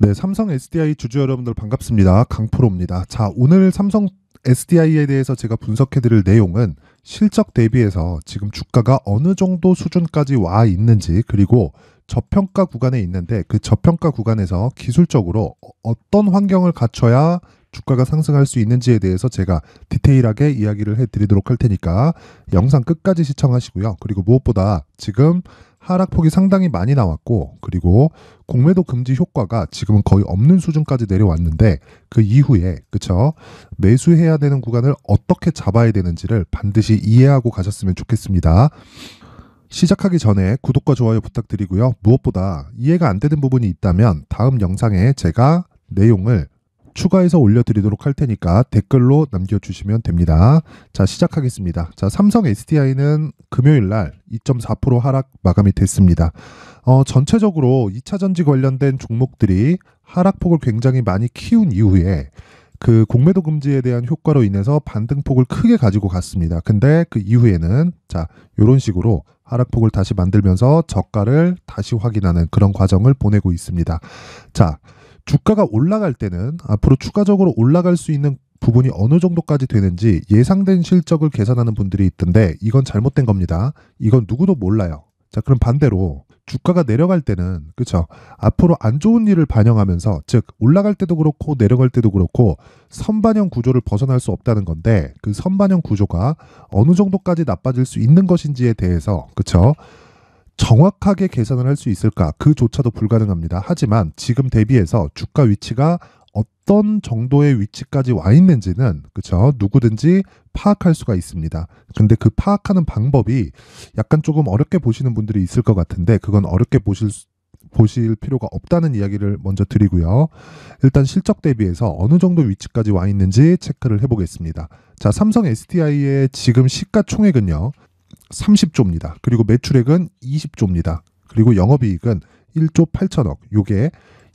네, 삼성 SDI 주주 여러분들 반갑습니다. 강프로입니다. 자, 오늘 삼성 SDI에 대해서 제가 분석해드릴 내용은 실적 대비해서 지금 주가가 어느 정도 수준까지 와 있는지, 그리고 저평가 구간에 있는데 그 저평가 구간에서 기술적으로 어떤 환경을 갖춰야 주가가 상승할 수 있는지에 대해서 제가 디테일하게 이야기를 해드리도록 할 테니까 영상 끝까지 시청하시고요. 그리고 무엇보다 지금 하락폭이 상당히 많이 나왔고, 그리고 공매도 금지 효과가 지금은 거의 없는 수준까지 내려왔는데 그 이후에 그쵸, 매수해야 되는 구간을 어떻게 잡아야 되는지를 반드시 이해하고 가셨으면 좋겠습니다. 시작하기 전에 구독과 좋아요 부탁드리고요. 무엇보다 이해가 안 되는 부분이 있다면 다음 영상에 제가 내용을 추가해서 올려드리도록 할 테니까 댓글로 남겨주시면 됩니다. 자, 시작하겠습니다. 자, 삼성 SDI는 금요일날 2.4% 하락 마감이 됐습니다. 전체적으로 2차전지 관련된 종목들이 하락폭을 굉장히 많이 키운 이후에 그 공매도 금지에 대한 효과로 인해서 반등폭을 크게 가지고 갔습니다. 근데 그 이후에는 자, 이런 식으로 하락폭을 다시 만들면서 저가를 다시 확인하는 그런 과정을 보내고 있습니다. 자, 주가가 올라갈 때는 앞으로 추가적으로 올라갈 수 있는 부분이 어느 정도까지 되는지 예상된 실적을 계산하는 분들이 있던데 이건 잘못된 겁니다. 이건 누구도 몰라요. 자, 그럼 반대로 주가가 내려갈 때는 그쵸, 앞으로 안 좋은 일을 반영하면서, 즉 올라갈 때도 그렇고 내려갈 때도 그렇고 선반영 구조를 벗어날 수 없다는 건데, 그 선반영 구조가 어느 정도까지 나빠질 수 있는 것인지에 대해서 그쵸, 정확하게 계산을 할 수 있을까? 그조차도 불가능합니다. 하지만 지금 대비해서 주가 위치가 어떤 정도의 위치까지 와 있는지는 그쵸, 누구든지 파악할 수가 있습니다. 근데 그 파악하는 방법이 약간 조금 어렵게 보시는 분들이 있을 것 같은데 그건 어렵게 보실 필요가 없다는 이야기를 먼저 드리고요. 일단 실적 대비해서 어느 정도 위치까지 와 있는지 체크를 해보겠습니다. 자, 삼성 SDI의 지금 시가총액은요 30조입니다. 그리고 매출액은 20조입니다. 그리고 영업이익은 1조 8천억. 요게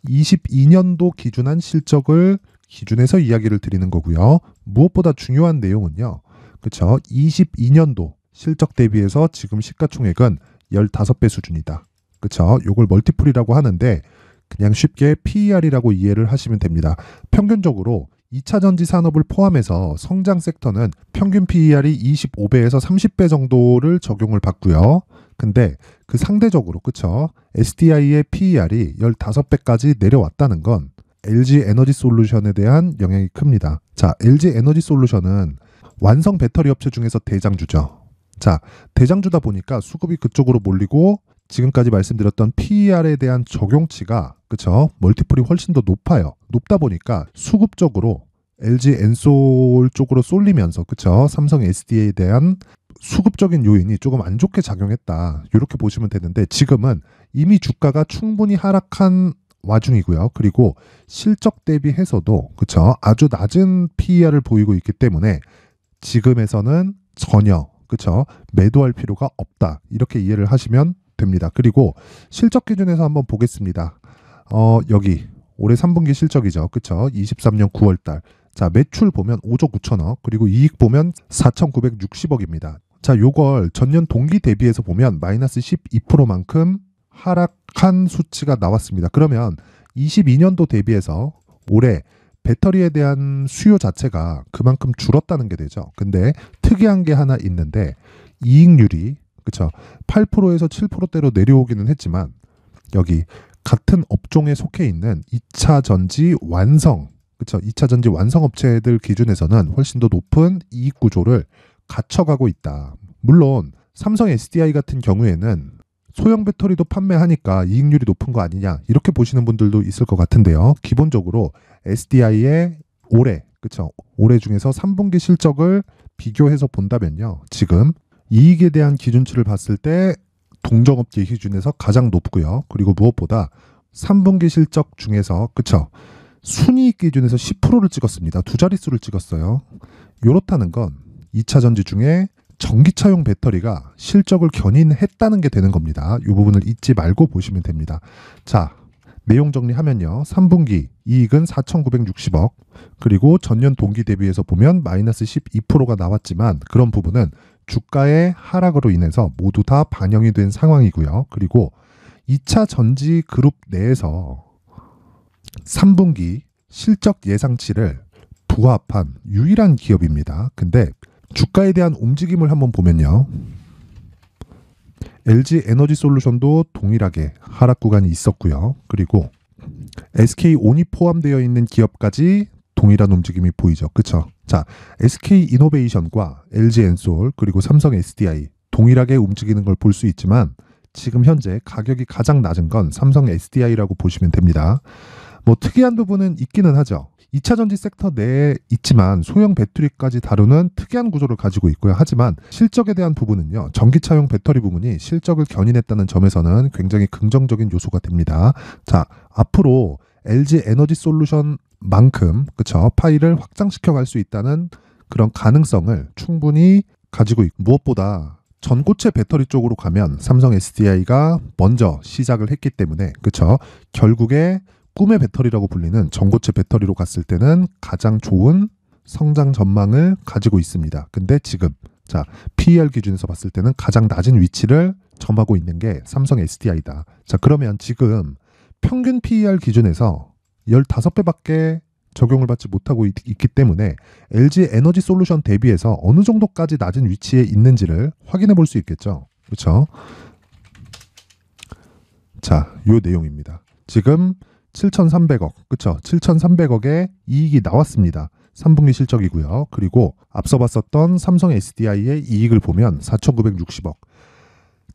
22년도 기준한 실적을 기준해서 이야기를 드리는 거고요. 무엇보다 중요한 내용은요, 그쵸, 22년도 실적 대비해서 지금 시가총액은 15배 수준이다. 그쵸, 요걸 멀티플이라고 하는데 그냥 쉽게 PER이라고 이해를 하시면 됩니다. 평균적으로 2차 전지 산업을 포함해서 성장 섹터는 평균 PER이 25배에서 30배 정도를 적용을 받고요. 근데 그 상대적으로 그쵸, SDI의 PER이 15배까지 내려왔다는 건 LG 에너지 솔루션에 대한 영향이 큽니다. 자, LG 에너지 솔루션은 완성 배터리 업체 중에서 대장주죠. 자, 대장주다 보니까 수급이 그쪽으로 몰리고 지금까지 말씀드렸던 PER에 대한 적용치가 그쵸, 멀티플이 훨씬 더 높아요. 높다 보니까 수급적으로 LG 엔솔 쪽으로 쏠리면서 그쵸, 삼성 SDI에 대한 수급적인 요인이 조금 안 좋게 작용했다. 이렇게 보시면 되는데 지금은 이미 주가가 충분히 하락한 와중이고요. 그리고 실적 대비해서도 그쵸, 아주 낮은 PER을 보이고 있기 때문에 지금에서는 전혀 그쵸, 매도할 필요가 없다. 이렇게 이해를 하시면 됩니다. 그리고 실적 기준에서 한번 보겠습니다. 여기 올해 3분기 실적이죠. 그쵸? 23년 9월달. 자, 매출 보면 5조 9천억, 그리고 이익 보면 4,960억입니다. 자, 요걸 전년 동기 대비해서 보면 마이너스 12%만큼 하락한 수치가 나왔습니다. 그러면 22년도 대비해서 올해 배터리에 대한 수요 자체가 그만큼 줄었다는 게 되죠. 근데 특이한 게 하나 있는데 이익률이 그쵸, 8%에서 7%대로 내려오기는 했지만 여기 같은 업종에 속해 있는 2차 전지 완성, 그쵸, 2차 전지 완성 업체들 기준에서는 훨씬 더 높은 이익 구조를 갖춰가고 있다. 물론 삼성 SDI 같은 경우에는 소형 배터리도 판매하니까 이익률이 높은 거 아니냐 이렇게 보시는 분들도 있을 것 같은데요. 기본적으로 SDI의 올해 그쵸, 올해 중에서 3분기 실적을 비교해서 본다면요, 지금 이익에 대한 기준치를 봤을 때 동종업계 기준에서 가장 높고요. 그리고 무엇보다 3분기 실적 중에서 그쵸, 순이익 기준에서 10%를 찍었습니다. 두 자릿수를 찍었어요. 요렇다는 건 2차 전지 중에 전기차용 배터리가 실적을 견인했다는 게 되는 겁니다. 이 부분을 잊지 말고 보시면 됩니다. 자, 내용 정리하면요, 3분기 이익은 4,960억, 그리고 전년 동기 대비해서 보면 마이너스 12%가 나왔지만 그런 부분은 주가의 하락으로 인해서 모두 다 반영이 된 상황이고요. 그리고 2차 전지 그룹 내에서 3분기 실적 예상치를 부합한 유일한 기업입니다. 근데 주가에 대한 움직임을 한번 보면요. LG 에너지솔루션도 동일하게 하락 구간이 있었고요. 그리고 SK온이 포함되어 있는 기업까지 동일한 움직임이 보이죠. 그쵸? 자, SK이노베이션과 LG엔솔 그리고 삼성 SDI 동일하게 움직이는 걸 볼 수 있지만 지금 현재 가격이 가장 낮은 건 삼성 SDI라고 보시면 됩니다. 뭐 특이한 부분은 있기는 하죠. 2차전지 섹터 내에 있지만 소형 배터리까지 다루는 특이한 구조를 가지고 있고요. 하지만 실적에 대한 부분은요. 전기차용 배터리 부문이 실적을 견인했다는 점에서는 굉장히 긍정적인 요소가 됩니다. 자, 앞으로 LG 에너지 솔루션만큼 그쵸? 파이를 확장시켜 갈 수 있다는 그런 가능성을 충분히 가지고 있고 무엇보다 전고체 배터리 쪽으로 가면 삼성 SDI가 먼저 시작을 했기 때문에 그쵸? 결국에 꿈의 배터리라고 불리는 전고체 배터리로 갔을 때는 가장 좋은 성장 전망을 가지고 있습니다. 근데 지금 자 PER 기준에서 봤을 때는 가장 낮은 위치를 점하고 있는 게 삼성 SDI다. 자 그러면 지금 평균 PER 기준에서 15배밖에 적용을 받지 못하고 있기 때문에 LG 에너지 솔루션 대비해서 어느 정도까지 낮은 위치에 있는지를 확인해 볼 수 있겠죠. 그렇죠? 자, 요 내용입니다. 지금 7,300억, 그쵸? 7,300억의 이익이 나왔습니다. 3분기 실적이고요. 그리고 앞서 봤었던 삼성 SDI의 이익을 보면 4,960억.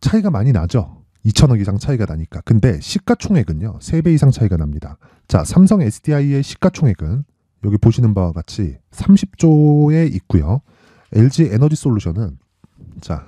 차이가 많이 나죠? 2,000억 이상 차이가 나니까. 근데 시가총액은요. 3배 이상 차이가 납니다. 자, 삼성 SDI의 시가총액은 여기 보시는 바와 같이 30조에 있고요. LG 에너지 솔루션은 자,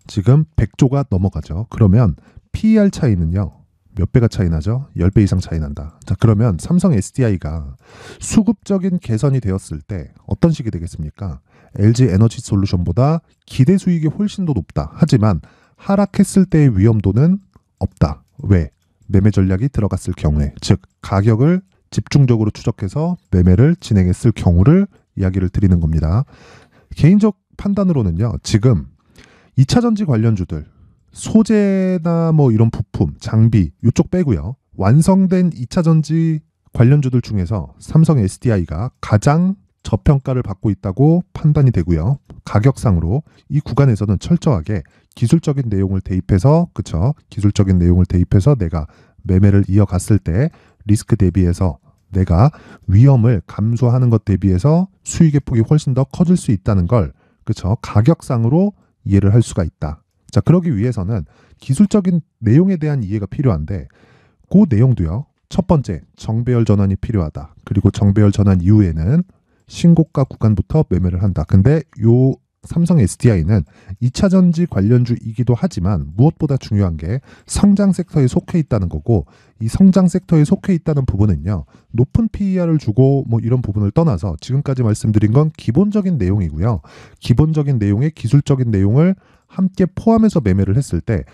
지금 100조가 넘어가죠. 그러면 PER 차이는요. 몇 배가 차이 나죠? 10배 이상 차이 난다. 자, 그러면 삼성 SDI가 수급적인 개선이 되었을 때 어떤 식이 되겠습니까? LG 에너지 솔루션보다 기대 수익이 훨씬 더 높다. 하지만 하락했을 때의 위험도는 없다. 왜? 매매 전략이 들어갔을 경우에, 즉 가격을 집중적으로 추적해서 매매를 진행했을 경우를 이야기를 드리는 겁니다. 개인적 판단으로는요. 지금 2차전지 관련주들 소재나 뭐 이런 부품, 장비 이쪽 빼고요. 완성된 2차전지 관련주들 중에서 삼성 SDI가 가장 저평가를 받고 있다고 판단이 되고요. 가격상으로 이 구간에서는 철저하게 기술적인 내용을 대입해서 그쵸? 기술적인 내용을 대입해서 내가 매매를 이어갔을 때 리스크 대비해서 내가 위험을 감수하는 것 대비해서 수익의 폭이 훨씬 더 커질 수 있다는 걸 그쵸? 가격상으로 이해를 할 수가 있다. 자, 그러기 위해서는 기술적인 내용에 대한 이해가 필요한데 그 내용도요. 첫 번째, 정배열 전환이 필요하다. 그리고 정배열 전환 이후에는 신고가 구간부터 매매를 한다. 근데 요 삼성 SDI는 2차전지 관련주이기도 하지만 무엇보다 중요한 게 성장 섹터에 속해 있다는 거고 이 성장 섹터에 속해 있다는 부분은요. 높은 PER을 주고 뭐 이런 부분을 떠나서 지금까지 말씀드린 건 기본적인 내용이고요. 기본적인 내용에 기술적인 내용을 함께 포함해서 매매를 했을 때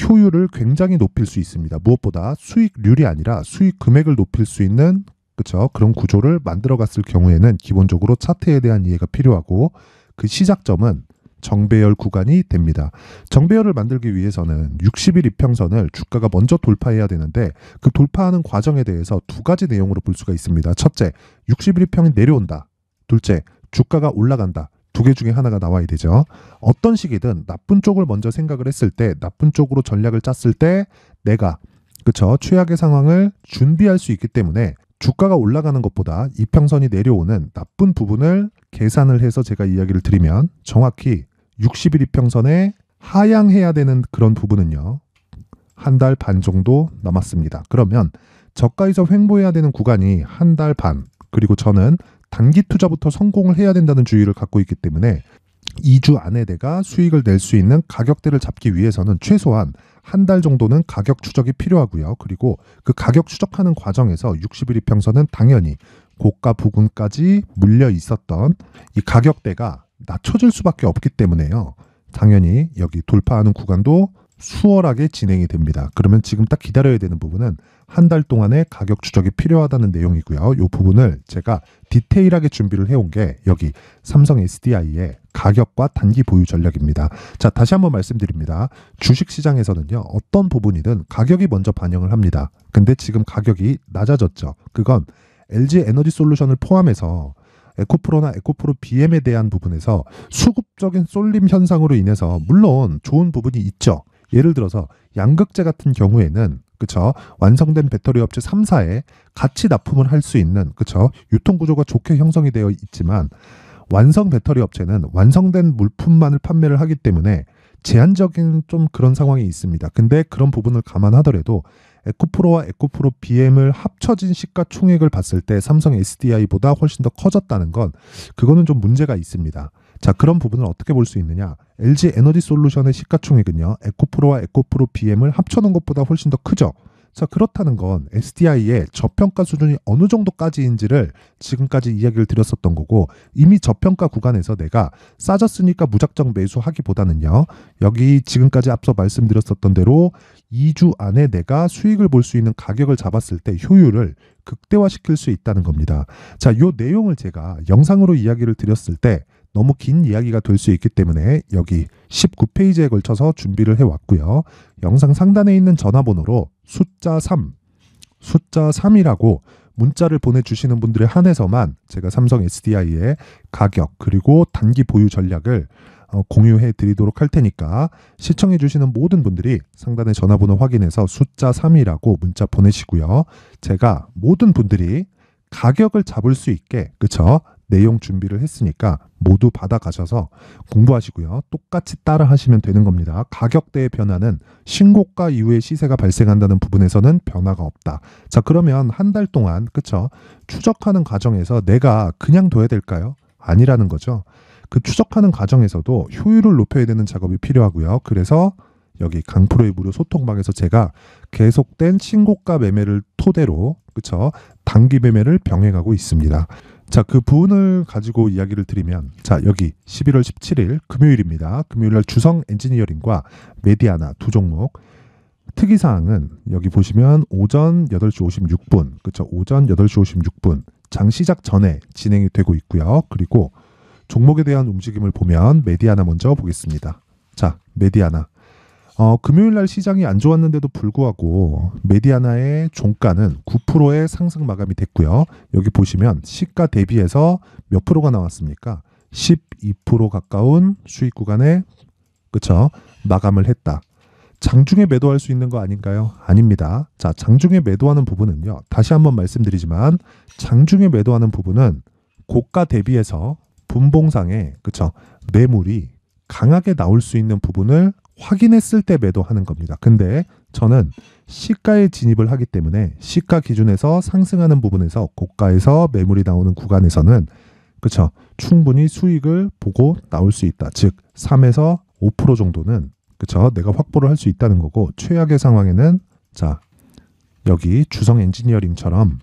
효율을 굉장히 높일 수 있습니다. 무엇보다 수익률이 아니라 수익 금액을 높일 수 있는 그쵸? 그런 구조를 만들어 갔을 경우에는 기본적으로 차트에 대한 이해가 필요하고 그 시작점은 정배열 구간이 됩니다. 정배열을 만들기 위해서는 60일 이평선을 주가가 먼저 돌파해야 되는데 그 돌파하는 과정에 대해서 두 가지 내용으로 볼 수가 있습니다. 첫째, 60일 이평이 내려온다. 둘째, 주가가 올라간다. 두 개 중에 하나가 나와야 되죠. 어떤 식이든 나쁜 쪽을 먼저 생각을 했을 때 나쁜 쪽으로 전략을 짰을 때 내가 그쵸? 최악의 상황을 준비할 수 있기 때문에 주가가 올라가는 것보다 이평선이 내려오는 나쁜 부분을 계산을 해서 제가 이야기를 드리면 정확히 60일 이평선에 하향해야 되는 그런 부분은요. 한 달 반 정도 남았습니다. 그러면 저가에서 횡보해야 되는 구간이 한 달 반 그리고 저는 단기 투자부터 성공을 해야 된다는 주의를 갖고 있기 때문에 2주 안에 내가 수익을 낼 수 있는 가격대를 잡기 위해서는 최소한 한 달 정도는 가격 추적이 필요하고요. 그리고 그 가격 추적하는 과정에서 60일 이평선은 당연히 고가 부근까지 물려 있었던 이 가격대가 낮춰질 수밖에 없기 때문에요. 당연히 여기 돌파하는 구간도 수월하게 진행이 됩니다. 그러면 지금 딱 기다려야 되는 부분은 한 달 동안의 가격 추적이 필요하다는 내용이고요. 이 부분을 제가 디테일하게 준비를 해온 게 여기 삼성 SDI의 가격과 단기 보유 전략입니다. 자, 다시 한번 말씀드립니다. 주식시장에서는요, 어떤 부분이든 가격이 먼저 반영을 합니다. 근데 지금 가격이 낮아졌죠. 그건 LG 에너지 솔루션을 포함해서 에코프로나 에코프로 BM에 대한 부분에서 수급적인 쏠림 현상으로 인해서 물론 좋은 부분이 있죠. 예를 들어서 양극재 같은 경우에는 그쵸, 완성된 배터리 업체 3사에 같이 납품을 할 수 있는 그쵸, 유통 구조가 좋게 형성이 되어 있지만 완성 배터리 업체는 완성된 물품만을 판매를 하기 때문에 제한적인 좀 그런 상황이 있습니다. 근데 그런 부분을 감안하더라도 에코프로와 에코프로 BM을 합쳐진 시가총액을 봤을 때 삼성 SDI보다 훨씬 더 커졌다는 건 그거는 좀 문제가 있습니다. 자, 그런 부분을 어떻게 볼 수 있느냐? LG 에너지 솔루션의 시가총액은요, 에코프로와 에코프로 BM을 합쳐놓은 것보다 훨씬 더 크죠. 자, 그렇다는 건 SDI의 저평가 수준이 어느 정도까지인지를 지금까지 이야기를 드렸었던 거고, 이미 저평가 구간에서 내가 싸졌으니까 무작정 매수하기보다는요, 여기 지금까지 앞서 말씀드렸었던 대로 2주 안에 내가 수익을 볼 수 있는 가격을 잡았을 때 효율을 극대화시킬 수 있다는 겁니다. 자, 요 내용을 제가 영상으로 이야기를 드렸을 때 너무 긴 이야기가 될 수 있기 때문에 여기 19페이지에 걸쳐서 준비를 해왔고요. 영상 상단에 있는 전화번호로 숫자 3이라고 문자를 보내주시는 분들에 한해서만 제가 삼성 SDI의 가격 그리고 단기 보유 전략을 공유해 드리도록 할 테니까 시청해 주시는 모든 분들이 상단의 전화번호 확인해서 숫자 3이라고 문자 보내시고요. 제가 모든 분들이 가격을 잡을 수 있게 그쵸? 내용 준비를 했으니까 모두 받아가셔서 공부하시고요. 똑같이 따라 하시면 되는 겁니다. 가격대의 변화는 신고가 이후에 시세가 발생한다는 부분에서는 변화가 없다. 자, 그러면 한 달 동안 그쵸? 추적하는 과정에서 내가 그냥 둬야 될까요? 아니라는 거죠. 그 추적하는 과정에서도 효율을 높여야 되는 작업이 필요하고요. 그래서 여기 강프로의 무료 소통방에서 제가 계속된 신고가 매매를 토대로 그쵸? 단기 매매를 병행하고 있습니다. 자, 그 부분을 가지고 이야기를 드리면 자, 여기 11월 17일 금요일입니다. 금요일날 주성 엔지니어링과 메디아나 두 종목 특이사항은 여기 보시면 오전 8시 56분 그쵸? 오전 8시 56분 장 시작 전에 진행이 되고 있고요. 그리고 종목에 대한 움직임을 보면 메디아나 먼저 보겠습니다. 자, 메디아나 금요일날 시장이 안 좋았는데도 불구하고 메디아나의 종가는 9%의 상승 마감이 됐고요. 여기 보시면 시가 대비해서 몇 프로가 나왔습니까? 12% 가까운 수익 구간에 그쵸? 마감을 했다. 장중에 매도할 수 있는 거 아닌가요? 아닙니다. 자, 장중에 매도하는 부분은요. 다시 한번 말씀드리지만 장중에 매도하는 부분은 고가 대비해서 분봉상에 그쵸? 매물이 강하게 나올 수 있는 부분을 확인했을 때 매도하는 겁니다. 근데 저는 시가에 진입을 하기 때문에 시가 기준에서 상승하는 부분에서 고가에서 매물이 나오는 구간에서는 그쵸? 충분히 수익을 보고 나올 수 있다. 즉 3에서 5% 정도는 그쵸? 내가 확보를 할 수 있다는 거고 최악의 상황에는 자, 여기 주성 엔지니어링처럼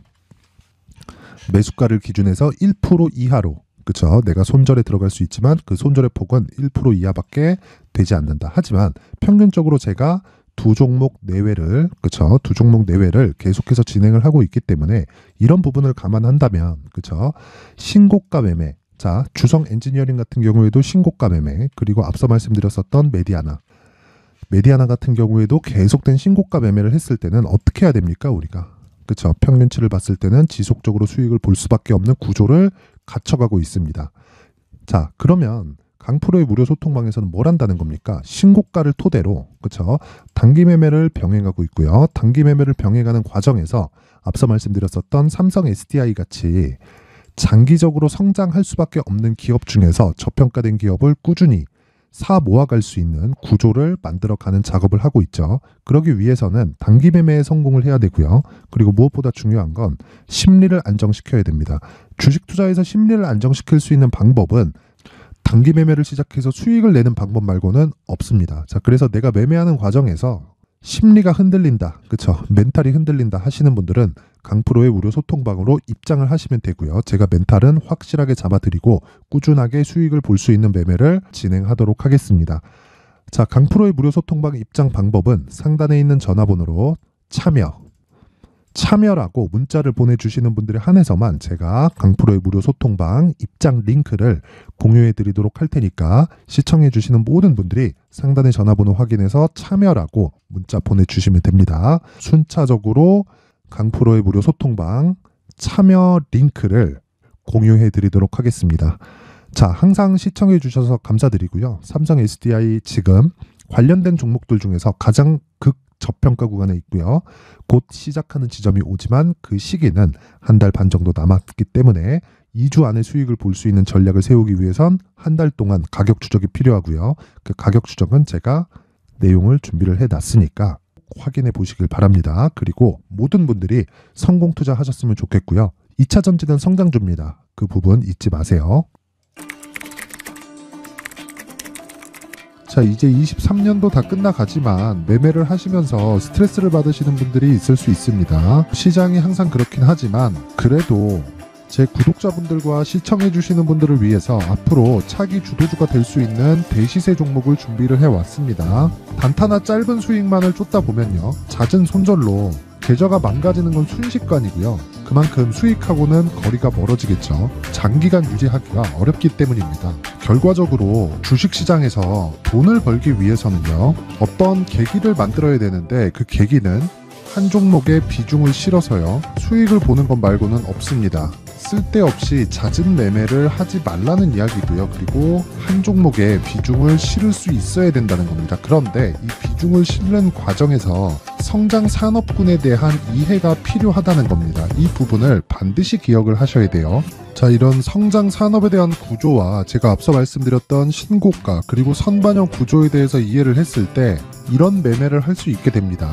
매수가를 기준해서 1% 이하로 그쵸? 내가 손절에 들어갈 수 있지만 그 손절의 폭은 1% 이하밖에 되지 않는다. 하지만 평균적으로 제가 두 종목 내외를 그쵸? 두 종목 내외를 계속해서 진행을 하고 있기 때문에 이런 부분을 감안한다면 그쵸? 신고가 매매 자, 주성 엔지니어링 같은 경우에도 신고가 매매 그리고 앞서 말씀드렸었던 메디아나 같은 경우에도 계속된 신고가 매매를 했을 때는 어떻게 해야 됩니까? 우리가 그쵸? 평균치를 봤을 때는 지속적으로 수익을 볼 수밖에 없는 구조를 갖춰가고 있습니다. 자, 그러면 강프로의 무료 소통방에서는 뭘 한다는 겁니까? 신고가를 토대로 그쵸? 단기 매매를 병행하고 있고요. 단기 매매를 병행하는 과정에서 앞서 말씀드렸었던 삼성 SDI 같이 장기적으로 성장할 수밖에 없는 기업 중에서 저평가된 기업을 꾸준히 사 모아갈 수 있는 구조를 만들어가는 작업을 하고 있죠. 그러기 위해서는 단기 매매에 성공을 해야 되고요. 그리고 무엇보다 중요한 건 심리를 안정시켜야 됩니다. 주식 투자에서 심리를 안정시킬 수 있는 방법은 단기 매매를 시작해서 수익을 내는 방법 말고는 없습니다. 자, 그래서 내가 매매하는 과정에서 심리가 흔들린다, 그쵸? 멘탈이 흔들린다 하시는 분들은 강프로의 무료 소통방으로 입장을 하시면 되고요. 제가 멘탈은 확실하게 잡아드리고 꾸준하게 수익을 볼 수 있는 매매를 진행하도록 하겠습니다. 자, 강프로의 무료 소통방 입장 방법은 상단에 있는 전화번호로 참여 참여라고 문자를 보내주시는 분들에 한해서만 제가 강프로의 무료 소통방 입장 링크를 공유해 드리도록 할 테니까 시청해 주시는 모든 분들이 상단의 전화번호 확인해서 참여라고 문자 보내주시면 됩니다. 순차적으로 강프로의 무료 소통방 참여 링크를 공유해 드리도록 하겠습니다. 자, 항상 시청해 주셔서 감사드리고요. 삼성 SDI 지금 관련된 종목들 중에서 가장 저평가 구간에 있고요. 곧 시작하는 지점이 오지만 그 시기는 한 달 반 정도 남았기 때문에 2주 안에 수익을 볼 수 있는 전략을 세우기 위해선 한 달 동안 가격 추적이 필요하고요. 그 가격 추적은 제가 내용을 준비를 해놨으니까 확인해 보시길 바랍니다. 그리고 모든 분들이 성공 투자하셨으면 좋겠고요. 2차 전지는 성장주입니다. 그 부분 잊지 마세요. 자, 이제 23년도 다 끝나가지만 매매를 하시면서 스트레스를 받으시는 분들이 있을 수 있습니다. 시장이 항상 그렇긴 하지만 그래도 제 구독자분들과 시청해주시는 분들을 위해서 앞으로 차기 주도주가 될 수 있는 대시세 종목을 준비를 해왔습니다. 단타나 짧은 수익만을 쫓다 보면요, 잦은 손절로 계좌가 망가지는 건 순식간이고요. 그만큼 수익하고는 거리가 멀어지겠죠. 장기간 유지하기가 어렵기 때문입니다. 결과적으로 주식시장에서 돈을 벌기 위해서는요, 어떤 계기를 만들어야 되는데 그 계기는 한 종목에 비중을 실어서요, 수익을 보는 것 말고는 없습니다. 쓸데없이 잦은 매매를 하지 말라는 이야기고요. 그리고 한 종목에 비중을 실을 수 있어야 된다는 겁니다. 그런데 이 비중을 실는 과정에서 성장 산업군에 대한 이해가 필요하다는 겁니다. 이 부분을 반드시 기억을 하셔야 돼요. 자, 이런 성장 산업에 대한 구조와 제가 앞서 말씀드렸던 신고가 그리고 선반영 구조에 대해서 이해를 했을 때 이런 매매를 할 수 있게 됩니다.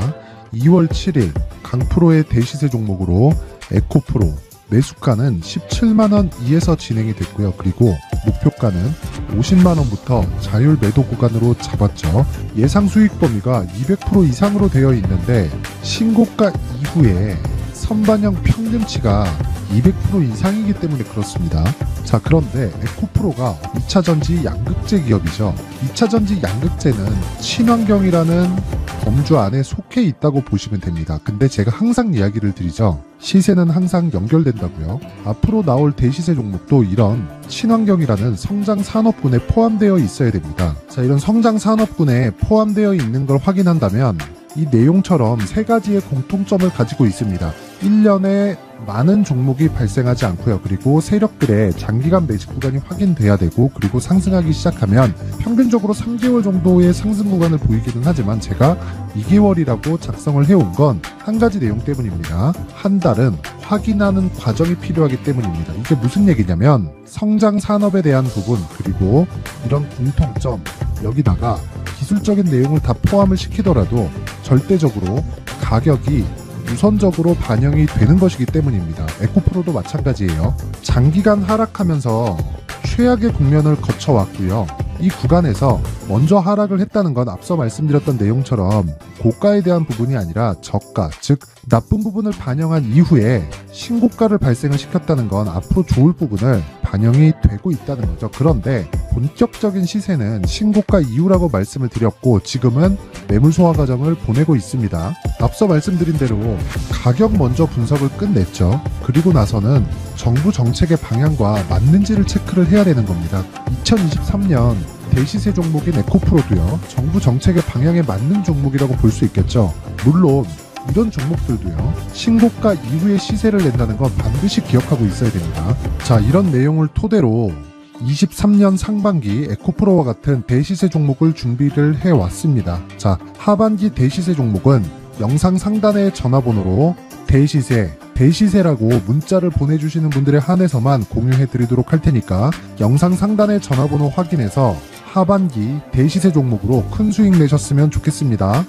2월 7일 강프로의 대시세 종목으로 에코프로 매수가는 17만원 이에서 진행이 됐고요. 그리고 목표가는 50만원부터 자율 매도 구간으로 잡았죠. 예상 수익 범위가 200% 이상으로 되어 있는데 신고가 이후에 선반영 평균치가 200% 이상이기 때문에 그렇습니다. 자, 그런데 에코프로가 2차전지 양극재 기업이죠. 2차전지 양극재는 친환경이라는 범주 안에 속해 있다고 보시면 됩니다. 근데 제가 항상 이야기를 드리죠. 시세는 항상 연결된다고요. 앞으로 나올 대시세 종목도 이런 친환경이라는 성장 산업군에 포함되어 있어야 됩니다. 자, 이런 성장 산업군에 포함되어 있는 걸 확인한다면 이 내용처럼 세 가지의 공통점을 가지고 있습니다. 1년에 많은 종목이 발생하지 않고요. 그리고 세력들의 장기간 매집 구간이 확인돼야 되고, 그리고 상승하기 시작하면 평균적으로 3개월 정도의 상승 구간을 보이기는 하지만 제가 2개월이라고 작성을 해온 건 한 가지 내용 때문입니다. 한 달은 확인하는 과정이 필요하기 때문입니다. 이게 무슨 얘기냐면 성장 산업에 대한 부분, 그리고 이런 공통점, 여기다가 기술적인 내용을 다 포함을 시키더라도 절대적으로 가격이 우선적으로 반영이 되는 것이기 때문입니다. 에코프로도 마찬가지예요. 장기간 하락하면서 최악의 국면을 거쳐왔고요. 이 구간에서 먼저 하락을 했다는 건 앞서 말씀드렸던 내용처럼 고가에 대한 부분이 아니라 저가, 즉 나쁜 부분을 반영한 이후에 신고가를 발생을 시켰다는 건 앞으로 좋을 부분을 반영이 되고 있다는 거죠. 그런데 본격적인 시세는 신고가 이후라고 말씀을 드렸고 지금은 매물 소화 과정을 보내고 있습니다. 앞서 말씀드린 대로 가격 먼저 분석을 끝냈죠. 그리고 나서는 정부 정책의 방향과 맞는지를 체크를 해야 되는 겁니다. 2023년 대시세 종목인 에코프로도요, 정부 정책의 방향에 맞는 종목이라고 볼 수 있겠죠. 물론 이런 종목들도요, 신고가 이후에 시세를 낸다는 건 반드시 기억하고 있어야 됩니다. 자, 이런 내용을 토대로 23년 상반기 에코프로와 같은 대시세 종목을 준비를 해왔습니다. 자, 하반기 대시세 종목은 영상 상단의 전화번호로 대시세라고 문자를 보내주시는 분들에 한해서만 공유해드리도록 할 테니까 영상 상단의 전화번호 확인해서 하반기 대시세 종목으로 큰 수익 내셨으면 좋겠습니다.